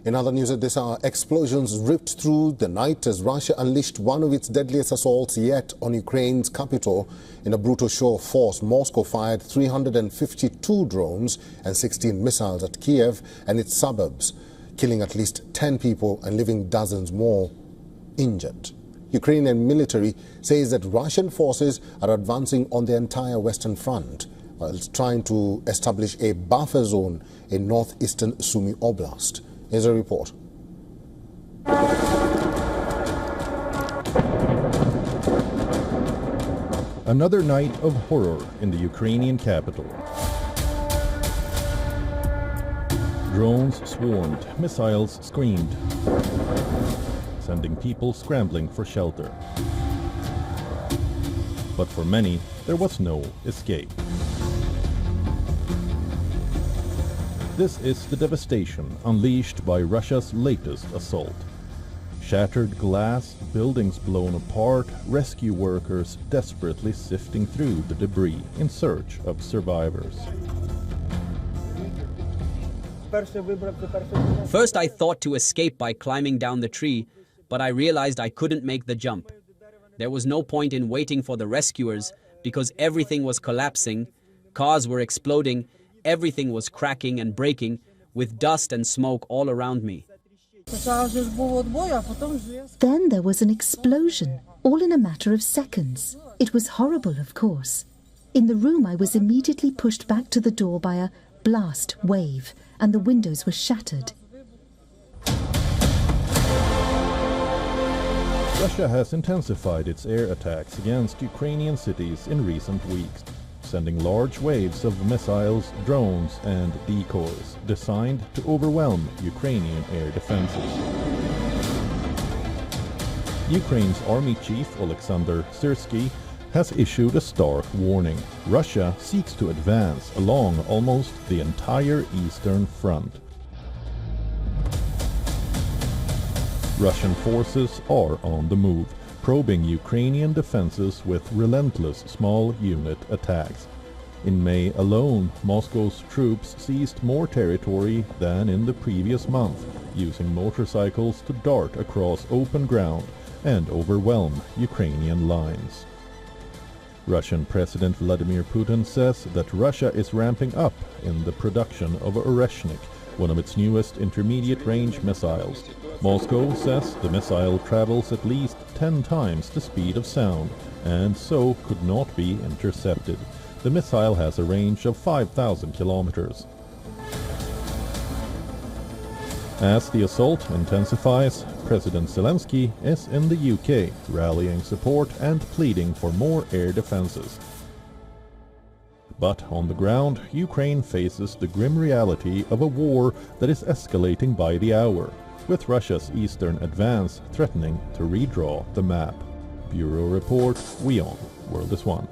In other news at this hour, explosions ripped through the night as Russia unleashed one of its deadliest assaults yet on Ukraine's capital. In a brutal show of force, Moscow fired 352 drones and 16 missiles at Kyiv and its suburbs, killing at least 10 people and leaving dozens more injured. Ukrainian military says that Russian forces are advancing on the entire Western Front, while trying to establish a buffer zone in northeastern Sumy Oblast. Here's a report. Another night of horror in the Ukrainian capital. Drones swarmed, missiles screamed, sending people scrambling for shelter. But for many, there was no escape. This is the devastation unleashed by Russia's latest assault. Shattered glass, buildings blown apart, rescue workers desperately sifting through the debris in search of survivors. First I thought to escape by climbing down the tree, but I realized I couldn't make the jump. There was no point in waiting for the rescuers because everything was collapsing, cars were exploding, everything was cracking and breaking, with dust and smoke all around me. Then there was an explosion, all in a matter of seconds. It was horrible, of course. In the room, I was immediately pushed back to the door by a blast wave, and the windows were shattered. Russia has intensified its air attacks against Ukrainian cities in recent weeks, sending large waves of missiles, drones and decoys designed to overwhelm Ukrainian air defenses. Ukraine's army chief Alexander Syrsky has issued a stark warning. Russia seeks to advance along almost the entire eastern front. Russian forces are on the move, probing Ukrainian defenses with relentless small unit attacks. In May alone, Moscow's troops seized more territory than in the previous month, using motorcycles to dart across open ground and overwhelm Ukrainian lines. Russian President Vladimir Putin says that Russia is ramping up in the production of Oreshnik, one of its newest intermediate-range missiles. Moscow says the missile travels at least 10 times the speed of sound, and so could not be intercepted. The missile has a range of 5,000 kilometers. As the assault intensifies, President Zelensky is in the UK, rallying support and pleading for more air defenses. But on the ground, Ukraine faces the grim reality of a war that is escalating by the hour, with Russia's eastern advance threatening to redraw the map. Bureau Report, WION, World is One.